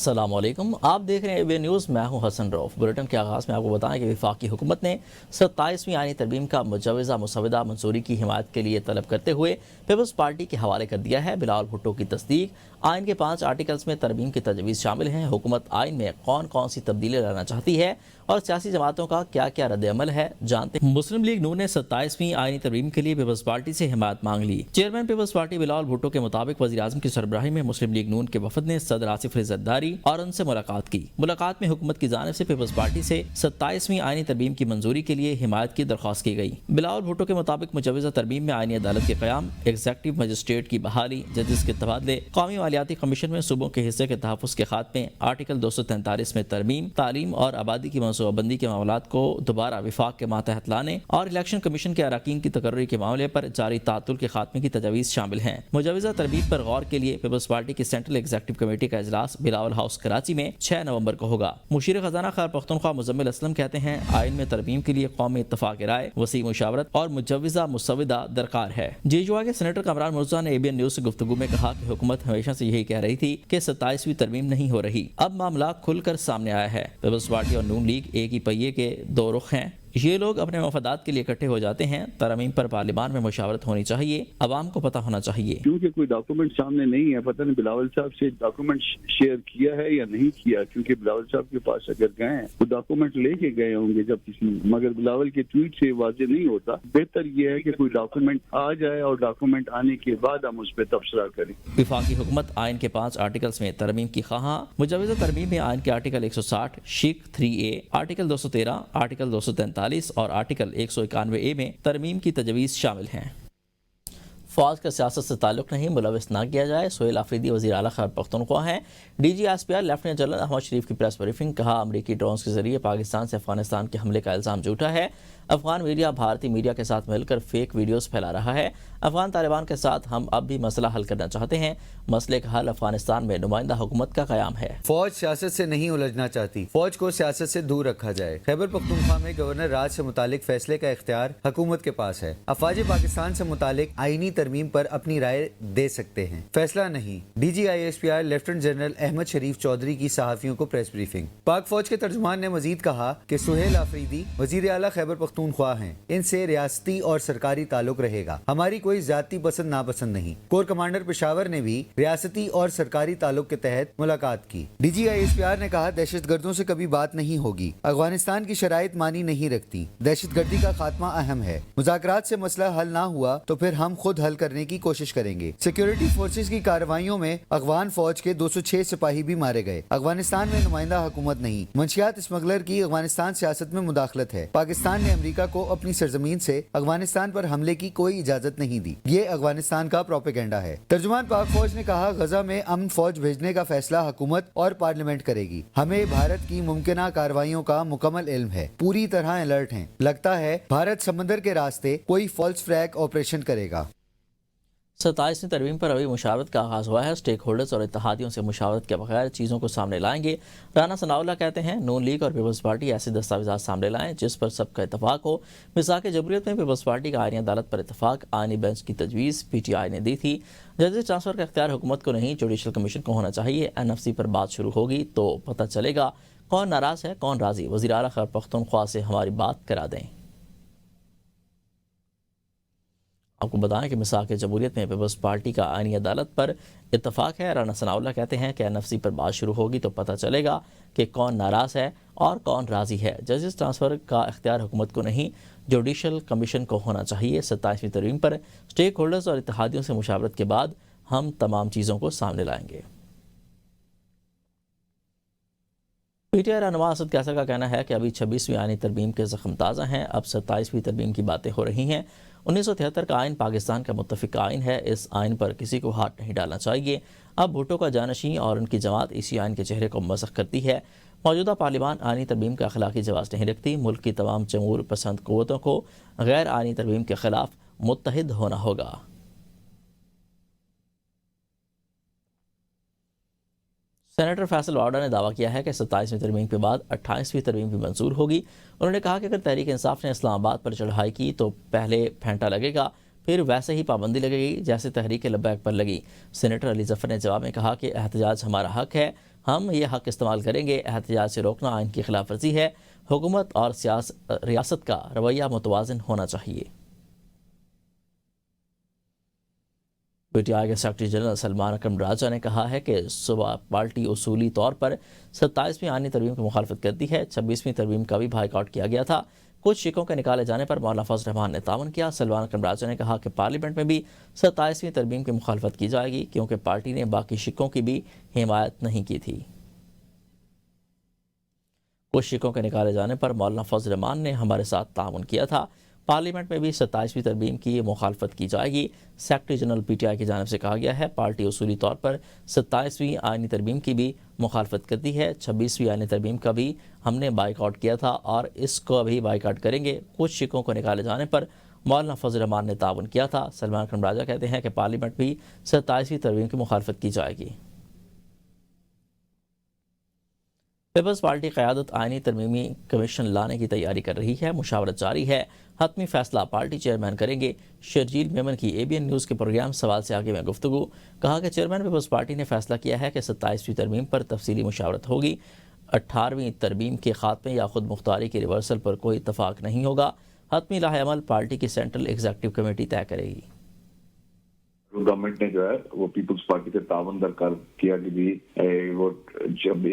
السلام علیکم، آپ دیکھ رہے ہیں ABN نیوز۔ میں ہوں حسن روف۔ بلیٹن کے آغاز میں آپ کو بتائیں کہ وفاقی حکومت نے 27ویں آئینی ترمیم کا مجوزہ مسودہ منظوری کی حمایت کے لیے طلب کرتے ہوئے پیپلز پارٹی کے حوالے کر دیا ہے۔ بلاول بھٹو کی تصدیق۔ آئین کے 5 آرٹیکلز میں ترمیم کی تجویز شامل ہیں۔ حکومت آئین میں کون کون سی تبدیلی لانا چاہتی ہے اور سیاسی جماعتوں کا کیا کیا رد عمل ہے، جانتے ہیں۔ مسلم لیگ نون نے 27ویں آئینی ترمیم کے لیے پیپلز پارٹی سے حمایت مانگ لی۔ چیئرمین پیپلز پارٹی بلاول بھٹو کے مطابق وزیر اعظم کی سربراہی میں مسلم لیگ نون کے وفد نے صدر آصف عزت داری اور ان سے ملاقات کی۔ ملاقات میں حکومت کی جانب سے پیپلز پارٹی سے 27ویں آئینی ترمیم کی منظوری کے لیے حمایت کی درخواست کی گئی۔ بلاول بھٹو کے مطابق مجوزہ ترمیم میں آئینی عدالت کے قیام، ایگزیکٹو مجسٹریٹ کی بحالی، ججز کے تبادلے، قومی مالیاتی کمیشن میں صوبوں کے حصے کے تحفظ کے خاتمے، آرٹیکل 243 میں ترمیم، تعلیم اور آبادی کی منصوبہ بندی کے معاملات کو دوبارہ وفاق کے ماتحت لانے اور الیکشن کمیشن کے اراکین کی تقرری کے معاملے پر جاری تعطل کے خاتمے کی تجاویز شامل ہیں۔ مجوزہ ترمیم پر غور کے لیے پیپلز پارٹی کی سینٹرل ایگزیکٹو کمیٹی کا اجلاس بلاول ہاؤس کراچی میں 6 نومبر کو ہوگا۔ مشیر خزانہ خیر پختونخوا مزمل اسلم کہتے ہیں، آئین میں ترمیم کے لیے قومی اتفاق رائے، وسیع مشاورت اور مجوزہ مسودہ درکار ہے۔ جیجوا کے سینیٹر کامران مرزا نے ABN نیوز سے گفتگو میں کہا کہ حکومت ہمیشہ سے یہی کہہ رہی تھی کہ 27ویں ترمیم نہیں ہو رہی، اب معاملہ کھل کر سامنے آیا ہے۔ پیپلز پارٹی اور نون لیگ ایک ہی پہیے کے دو رخ ہیں، یہ لوگ اپنے مفادات کے لیے اکٹھے ہو جاتے ہیں۔ ترمیم پر پارلیمان میں مشاورت ہونی چاہیے، عوام کو پتہ ہونا چاہیے۔ کیونکہ کوئی ڈاکومنٹ سامنے نہیں ہے، پتہ نہیں بلاول صاحب سے ڈاکومنٹ شیئر کیا ہے یا نہیں کیا، کیونکہ بلاول صاحب کے پاس اگر گئے ہیں وہ ڈاکومنٹ لے کے گئے ہوں گے جب کسی، مگر بلاول کے ٹویٹ سے واضح نہیں ہوتا۔ بہتر یہ ہے کہ کوئی ڈاکومنٹ آ جائے اور ڈاکومنٹ آنے کے بعد ہم اس پہ تبصرہ کریں۔ وفاقی حکومت آئین کے 5 آرٹیکلز میں ترمیم کی خواہاں۔ مجوزہ ترمیم میں آئین کے آرٹیکل 160 شق 3A، آرٹیکل 213، آرٹیکل 243 اور آرٹیکل 191A میں ترمیم کی تجویز شامل ہیں۔ فوج کا سیاست سے تعلق نہیں، ملوث نہ کیا جائے، سہیل آفریدی وزیر اعلیٰ خیبر پختونخوا ہیں۔ DG SPR lieutenant general Ahmed Sharif کی پریس بریفنگ۔ کہا، امریکی ڈرونز کے ذریعے پاکستان سے افغانستان کے حملے کا الزام جھوٹا ہے۔ افغان میڈیا بھارتی میڈیا کے ساتھ مل کر فیک ویڈیوز پھیلا رہا ہے۔ افغان طالبان کے ساتھ ہم اب بھی مسئلہ حل کرنا چاہتے ہیں۔ مسئلے کا حل افغانستان میں نمائندہ حکومت کا قیام ہے۔ فوج سیاست سے نہیں الجھنا چاہتی، فوج کو سیاست سے دور رکھا جائے۔ خیبر پختونخوا میں گورنر راج سے متعلق فیصلے کا اختیار حکومت کے پاس ہے۔ افواج پاکستان سے متعلق آئینی ترمیم پر اپنی رائے دے سکتے ہیں، فیصلہ نہیں۔ DG SPR lieutenant general Ahmed Sharif Chaudhry کی صحافیوں کو پریس بریفنگ۔ پاک فوج کے ترجمان نے مزید کہا کہ سہیل آفریدی وزیر اعلیٰ خیبر پختونخوا ہیں، ان سے ریاستی اور سرکاری تعلق رہے گا، ہماری کوئی ذاتی پسند ناپسند نہیں۔ کور کمانڈر پشاور نے بھی ریاستی اور سرکاری تعلق کے تحت ملاقات کی۔ DG SPR نے کہا، دہشت گردوں سے کبھی بات نہیں ہوگی، افغانستان کی شرائط مانی نہیں رکھتی، دہشت گردی کا خاتمہ اہم ہے، مذاکرات سے مسئلہ حل نہ ہوا تو پھر ہم خود حل کرنے کی کوشش کریں گے۔ سیکیورٹی فورسز کی کارروائیوں میں افغان فوج کے 206 سپاہی بھی مارے گئے۔ افغانستان میں نمائندہ حکومت نہیں، منشیات اسمگلر کی افغانستان سیاست میں مداخلت ہے۔ پاکستان نے امریکہ کو اپنی سرزمین سے افغانستان پر حملے کی کوئی اجازت نہیں دی، یہ افغانستان کا پروپیگنڈا ہے۔ ترجمان پاک فوج نے کہا، غزہ میں امن فوج بھیجنے کا فیصلہ حکومت اور پارلیمنٹ کرے گی، ہمیں بھارت کی ممکنہ کارروائیوں کا مکمل علم ہے، پوری طرح الرٹ ہیں، لگتا ہے بھارت سمندر کے راستے کوئی فالس فلیگ آپریشن کرے گا۔ 27ویں ترمیم پر ابھی مشاورت کا آغاز ہوا ہے، اسٹیک ہولڈرز اور اتحادیوں سے مشاورت کے بغیر چیزوں کو سامنے لائیں گے۔ رانا ثناء اللہ کہتے ہیں، نون لیگ اور پیپلز پارٹی ایسے دستاویزات سامنے لائیں جس پر سب کا اتفاق ہو۔ میثاق جمہوریت میں پیپلز پارٹی کا آئینی عدالت پر اتفاق، آئینی بینچ کی تجویز PTI نے دی تھی۔ ججز ٹرانسفر کا اختیار حکومت کو نہیں، جوڈیشل کمیشن کو ہونا چاہیے۔ NFC پر بات شروع ہوگی تو پتہ چلے گا کون ناراض ہے کون راضی۔ وزیر اعلیٰ خیبر پختونخوا سے ہماری بات کرا دیں۔ آپ کو بتائیں کہ میثاق جمہوریت میں پیپلز پارٹی کا آئینی عدالت پر اتفاق ہے۔ رانا ثناء اللہ کہتے ہیں کہ NFC پر بات شروع ہوگی تو پتہ چلے گا کہ کون ناراض ہے اور کون راضی ہے۔ ججز ٹرانسفر کا اختیار حکومت کو نہیں، جوڈیشل کمیشن کو ہونا چاہیے۔ 27ویں ترمیم پر اسٹیک ہولڈرز اور اتحادیوں سے مشاورت کے بعد ہم تمام چیزوں کو سامنے لائیں گے۔ PTI رہنما اسد قیصر کا کہنا ہے کہ ابھی 26ویں آئینی ترمیم کے زخم تازہ ہیں، اب 27ویں ترمیم کی باتیں ہو رہی ہیں۔ 1973 کا آئین پاکستان کا متفق آئین ہے، اس آئین پر کسی کو ہاتھ نہیں ڈالنا چاہیے۔ اب بھٹو کا جانشین اور ان کی جماعت اسی آئین کے چہرے کو مسخ کرتی ہے۔ موجودہ پارلیمان آئینی ترمیم کا اخلاقی جواز نہیں رکھتی، ملک کی تمام جمہور پسند قوتوں کو غیر آئینی ترمیم کے خلاف متحد ہونا ہوگا۔ سینیٹر فیصل واڈا نے دعویٰ کیا ہے کہ 27ویں ترمیم کے بعد 28ویں ترمیم بھی منظور ہوگی۔ انہوں نے کہا کہ اگر تحریک انصاف نے اسلام آباد پر چڑھائی کی تو پہلے پھینٹا لگے گا، پھر ویسے ہی پابندی لگے گی جیسے تحریک لبیک پر لگی۔ سینیٹر علی ظفر نے جواب میں کہا کہ احتجاج ہمارا حق ہے، ہم یہ حق استعمال کریں گے. احتجاج سے روکنا آئین کی خلاف ورزی ہے. حکومت اور ریاست کا رویہ متوازن ہونا چاہیے. پی ٹی آئی کے سیکرٹری جنرل سلمان اکرم راجہ نے کہا ہے کہ صوبہ پارٹی اصولی طور پر 27ویں آئینی ترمیم کی مخالفت کرتی ہے. 26ویں ترمیم کا بھی بائیکاٹ کیا گیا تھا. کچھ شکوں کے نکالے جانے پر مولانا فضل الرحمان نے تعاون کیا. سلمان اکرم راجہ نے کہا کہ پارلیمنٹ میں بھی 27ویں ترمیم کی مخالفت کی جائے گی کیونکہ پارٹی نے باقی شکوں کی بھی حمایت نہیں کی تھی. کچھ شکوں کے نکالے جانے پر مولانا فضل الرحمان نے ہمارے ساتھ تعاون کیا تھا. پارلیمنٹ میں بھی 27ویں ترمیم کی مخالفت کی جائے گی. Secretary general P T I کی جانب سے کہا گیا ہے پارٹی اصولی طور پر 27ویں آئینی ترمیم کی بھی مخالفت کرتی ہے. 26ویں آئینی ترمیم کا بھی ہم نے بائیکاٹ کیا تھا اور اس کو ابھی بائیکاٹ کریں گے. کچھ شکوں کو نکالے جانے پر مولانا فضل الرحمان نے تعاون کیا تھا. سلمان اکرم راجہ کہتے ہیں کہ پارلیمنٹ بھی 27ویں ترمیم کی مخالفت کی جائے گی. پیپلز پارٹی قیادت آئینی ترمیمی کمیشن لانے کی تیاری کر رہی ہے. مشاورت جاری ہے. حتمی فیصلہ پارٹی چیئرمین کریں گے. شرجیل میمن کی ABN نیوز کے پروگرام سوال سے آگے میں گفتگو. کہا کہ چیئرمین پیپلز پارٹی نے فیصلہ کیا ہے کہ 27ویں ترمیم پر تفصیلی مشاورت ہوگی. 18ویں ترمیم کے خاتمے یا خود مختاری کے ریورسل پر کوئی اتفاق نہیں ہوگا. حتمی لاہ عمل پارٹی کی سینٹرل ایگزیکٹو کمیٹی طے کرے گی. گورنمنٹ نے جو ہے وہ پیپلز پارٹی سے تعاون درکار کیا کہ بھی وہ جب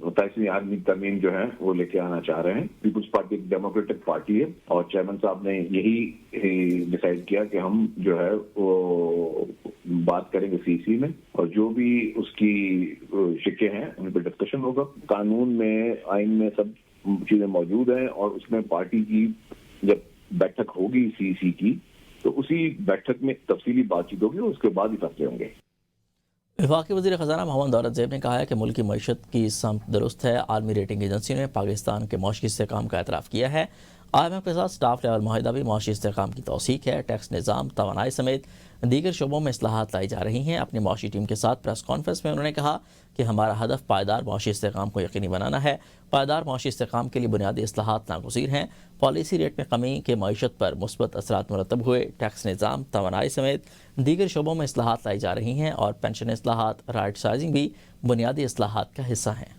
27ویں آئینی ترمیم جو ہے وہ لے کے آنا چاہ رہے ہیں. پیپلز پارٹی ایک ڈیموکریٹک پارٹی ہے اور چیئرمین صاحب نے یہی ڈیسائیڈ کیا کہ ہم جو ہے وہ بات کریں گے CC میں اور جو بھی اس کی شکیں ہیں ان پہ ڈسکشن ہوگا. قانون میں آئین میں سب چیزیں موجود ہیں اور اس میں پارٹی کی جب بیٹھک ہوگی CC کی تو اسی بیٹھک میں تفصیلی بات چیت ہوگی اور اس کے بعد ہی فیصلے ہوں گے. وفاقی وزیر خزانہ محمد دولت زیب نے کہا ہے کہ ملک کی معیشت کی سمت درست ہے. عالمی ریٹنگ ایجنسی نے پاکستان کے معاشی استحکام کا اعتراف کیا ہے. IMF کے ساتھ سٹاف لیول معاہدہ بھی معاشی استحکام کی توثیق ہے. ٹیکس نظام، توانائی سمیت دیگر شعبوں میں اصلاحات لائی جا رہی ہیں. اپنی معاشی ٹیم کے ساتھ پریس کانفرنس میں انہوں نے کہا کہ ہمارا ہدف پائیدار معاشی استحکام کو یقینی بنانا ہے. پائیدار معاشی استحکام کے لیے بنیادی اصلاحات ناگزیر ہیں. پالیسی ریٹ میں کمی کے معیشت پر مثبت اثرات مرتب ہوئے. ٹیکس نظام، توانائی سمیت دیگر شعبوں میں اصلاحات لائی جا رہی ہیں اور پینشن اصلاحات، رائٹ سائزنگ بھی بنیادی اصلاحات کا حصہ ہیں.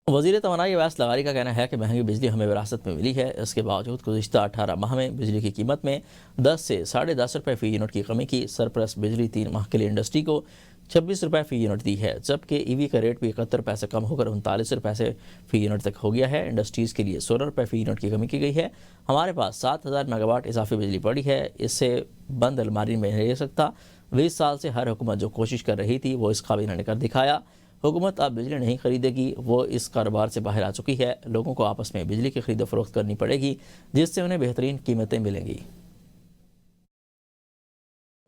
وزیر توانائی اویس لغاری کا کہنا ہے کہ مہنگی بجلی ہمیں وراثت میں ملی ہے. اس کے باوجود گزشتہ 18 ماہ میں بجلی کی قیمت میں 10 سے 10.5 روپے فی یونٹ کی کمی کی. سرپلس بجلی 3 ماہ کے لیے انڈسٹری کو 26 روپے فی یونٹ دی ہے، جبکہ EV کا ریٹ بھی 71 پیسے کم ہو کر 39 روپے فی یونٹ تک ہو گیا ہے. انڈسٹریز کے لیے 16 روپے فی یونٹ کی کمی کی گئی ہے. ہمارے پاس 7000 میگا واٹ اضافی بجلی پڑی ہے. اس سے بند الماری میں نہیں رہ سکتا. 20 سال سے ہر حکومت جو کوشش کر رہی تھی وہ اس قابل نے کر دکھایا. حکومت اب بجلی نہیں خریدے گی، وہ اس کاروبار سے باہر آ چکی ہے. لوگوں کو آپس میں بجلی کی خرید و فروخت کرنی پڑے گی جس سے انہیں بہترین قیمتیں ملیں گی.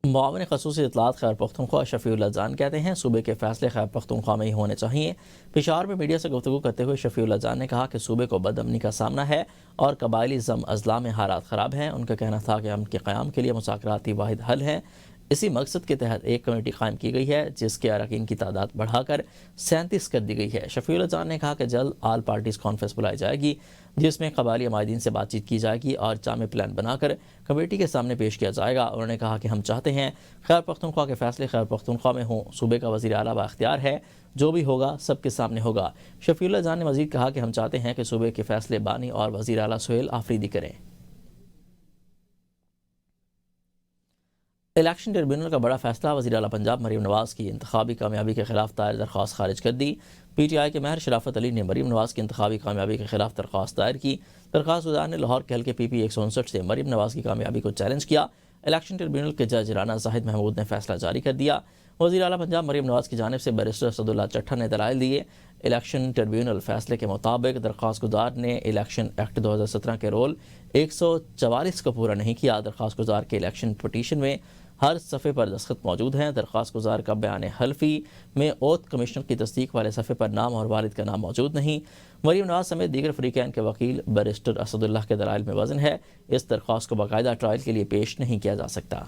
معاون خصوصی اطلاعات خیبر پختونخوا شفیع اللہ جان کہتے ہیں صوبے کے فیصلے خیبر پختونخوا میں ہی ہونے چاہیے. پشاور میں میڈیا سے گفتگو کرتے ہوئے شفیع اللہ جان نے کہا کہ صوبے کو بد امنی کا سامنا ہے اور قبائلی ضم اضلاع میں حالات خراب ہیں. ان کا کہنا تھا کہ امن کے قیام کے لیے مذاکراتی واحد حل ہے. اسی مقصد کے تحت ایک کمیٹی قائم کی گئی ہے جس کے اراکین کی تعداد بڑھا کر 37 کر دی گئی ہے. شفیع اللہ جان نے کہا کہ جلد آل پارٹیز کانفرنس بلائی جائے گی جس میں قبائلی عمائدین سے بات چیت کی جائے گی اور جامع پلان بنا کر کمیٹی کے سامنے پیش کیا جائے گا. انہوں نے کہا کہ ہم چاہتے ہیں خیبر پختونخوا کے فیصلے خیبر پختونخوا میں ہوں. صوبے کا وزیر اعلیٰ بااختیار ہے، جو بھی ہوگا سب کے سامنے ہوگا. شفیع اللہ جان نے مزید کہا کہ ہم چاہتے ہیں کہ صوبے کے فیصلے بانی اور وزیر اعلیٰ سہیل آفریدی کریں. الیکشن ٹریبیونل کا بڑا فیصلہ، وزیر اعلیٰ پنجاب مریم نواز کی انتخابی کامیابی کے خلاف دائر درخواست خارج کر دی. PTI کے ماہر شرافت علی نے مریم نواز کی انتخابی کامیابی کے خلاف درخواست دائر کی. درخواست گزار نے لاہور کے حلقے PP 159 سے مریم نواز کی کامیابی کو چیلنج کیا. الیکشن ٹریبیونل کے جج رانا زاہد محمود نے فیصلہ جاری کر دیا. وزیر اعلیٰ پنجاب مریم نواز کی جانب سے بیرسٹر اسداللہ چٹھا نے دلائل دیے. الیکشن ٹریبیونل فیصلے کے مطابق درخواست گزار نے الیکشن ایکٹ 2017 کے رول 144 کو پورا نہیں کیا. درخواست گزار کے الیکشن پٹیشن میں ہر صفحے پر دستخط موجود ہیں. درخواست گزار کا بیان حلفی میں اوتھ کمشنر کی تصدیق والے صفحے پر نام اور والد کا نام موجود نہیں. مریم نواز سمیت دیگر فریقین کے وکیل بیرسٹر اسداللہ کے دلائل میں وزن ہے. اس درخواست کو باقاعدہ ٹرائل کے لیے پیش نہیں کیا جا سکتا.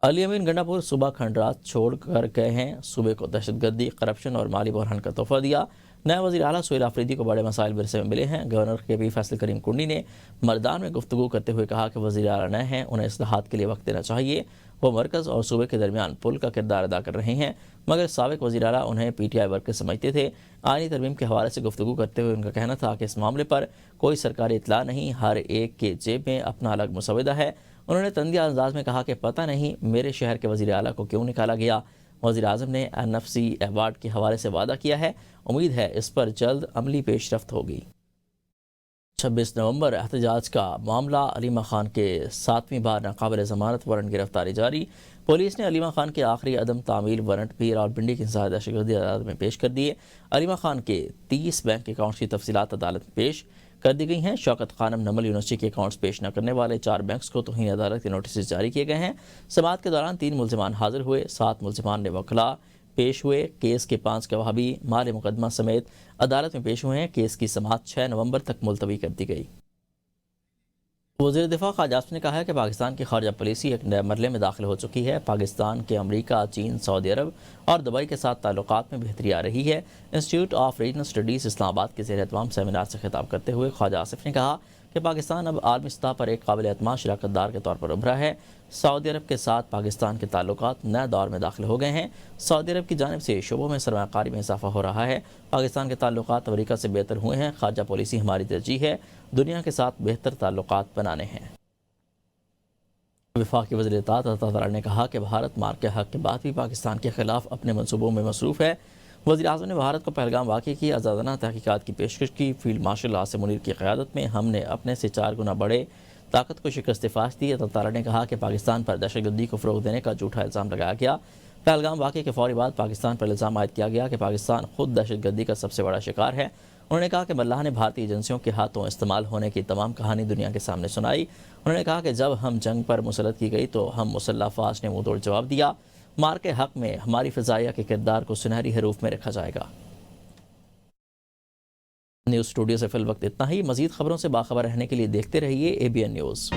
علی امین گنڈا پور صوبہ کھنڈرات چھوڑ کر گئے ہیں. صوبے کو دہشت گردی، کرپشن اور مالی بحران کا تحفہ دیا. نئے وزیر اعلیٰ سہیل آفریدی کو بڑے مسائل ورثے میں ملے ہیں۔ گورنر کے پی فیصل کریم کنڈی نے مردان میں گفتگو کرتے ہوئے کہا کہ وزیر اعلیٰ نئے ہیں، انہیں اصلاحات کے لیے وقت دینا چاہیے۔ وہ مرکز اور صوبے کے درمیان پل کا کردار ادا کر رہے ہیں، مگر سابق وزیر اعلیٰ انہیں پی ٹی آئی ورکر سمجھتے تھے۔ آئینی ترمیم کے حوالے سے گفتگو کرتے ہوئے ان کا کہنا تھا کہ اس معاملے پر کوئی سرکاری اطلاع نہیں، ہر ایک کے جیب میں اپنا الگ مسودہ ہے۔ انہوں نے تندیہ انداز میں کہا کہ پتہ نہیں میرے شہر کے وزیر اعلیٰ کو کیوں نکالا گیا۔ وزیر اعظم نے NFC ایوارڈ کے حوالے سے وعدہ کیا ہے، امید ہے اس پر جلد عملی پیش رفت ہوگی۔ 26 نومبر احتجاج کا معاملہ، علیمہ خان کے 7ویں بار ناقابل ضمانت وارنٹ گرفتاری جاری۔ پولیس نے علیمہ خان کے آخری عدم تعمیل وارنٹ پیر اور بنڈی کی انسداد دہشت گردی عدالت میں پیش کر دیے۔ علیمہ خان کے 30 بینک اکاؤنٹس کی تفصیلات عدالت میں پیش کر دی گئی ہیں۔ شوکت خانم نمل یونیورسٹی کے اکاؤنٹس پیش نہ کرنے والے 4 بینکس کو توہین عدالت کے نوٹسز جاری کیے گئے ہیں۔ سماعت کے دوران 3 ملزمان حاضر ہوئے، 7 ملزمان نے وکلاء پیش ہوئے۔ کیس کے 5 گواہ بھی مال مقدمہ سمیت عدالت میں پیش ہوئے ہیں۔ کیس کی سماعت 6 نومبر تک ملتوی کر دی گئی۔ وزیر دفاع خواجہ آصف نے کہا ہے کہ پاکستان کی خارجہ پالیسی ایک نئے مرحلے میں داخل ہو چکی ہے۔ پاکستان کے امریکہ، چین، سعودی عرب اور دبئی کے ساتھ تعلقات میں بہتری آ رہی ہے۔ انسٹیٹیوٹ آف ریجنل اسٹڈیز اسلام آباد کے زیر اہتمام سیمینار سے خطاب کرتے ہوئے خواجہ آصف نے کہا کہ پاکستان اب عالمی سطح پر ایک قابل اعتماد شراکت دار کے طور پر ابھرا ہے۔ سعودی عرب کے ساتھ پاکستان کے تعلقات نئے دور میں داخل ہو گئے ہیں۔ سعودی عرب کی جانب سے شعبوں میں سرمایہ کاری میں اضافہ ہو رہا ہے۔ پاکستان کے تعلقات امریکہ سے بہتر ہوئے ہیں۔ خارجہ پالیسی ہماری ترجیح ہے، دنیا کے ساتھ بہتر تعلقات بنانے ہیں۔ وفاقی وزیر اطاعت عطا تعالی نے کہا کہ بھارت مار کے حق کے بعد بھی پاکستان کے خلاف اپنے منصوبوں میں مصروف ہے۔ وزیر اعظم نے بھارت کو پہلگام واقعے کی آزادانہ تحقیقات کی پیشکش کی۔ فیلڈ مارشل عاصم منیر کی قیادت میں ہم نے اپنے سے 4 گنا بڑے طاقت کو شکست فاش دی۔ عطا تعالی نے کہا کہ پاکستان پر دہشت گردی کو فروغ دینے کا جھوٹا الزام لگایا گیا۔ پہلگام واقعے کے فوری بعد پاکستان پر الزام عائد کیا گیا کہ پاکستان خود دہشت گردی کا سب سے بڑا شکار ہے۔ انہوں نے کہا کہ ملاح نے بھارتی ایجنسیوں کے ہاتھوں استعمال ہونے کی تمام کہانی دنیا کے سامنے سنائی۔ انہوں نے کہا کہ جب ہم جنگ پر مسلط کی گئی تو ہم مسلح افواج نے منہ توڑ جواب دیا۔ مار کے حق میں ہماری فضائیہ کے کردار کو سنہری حروف میں رکھا جائے گا۔ نیوز اسٹوڈیو سے فی الوقت اتنا ہی۔ مزید خبروں سے باخبر رہنے کے لیے دیکھتے رہیے ABN نیوز۔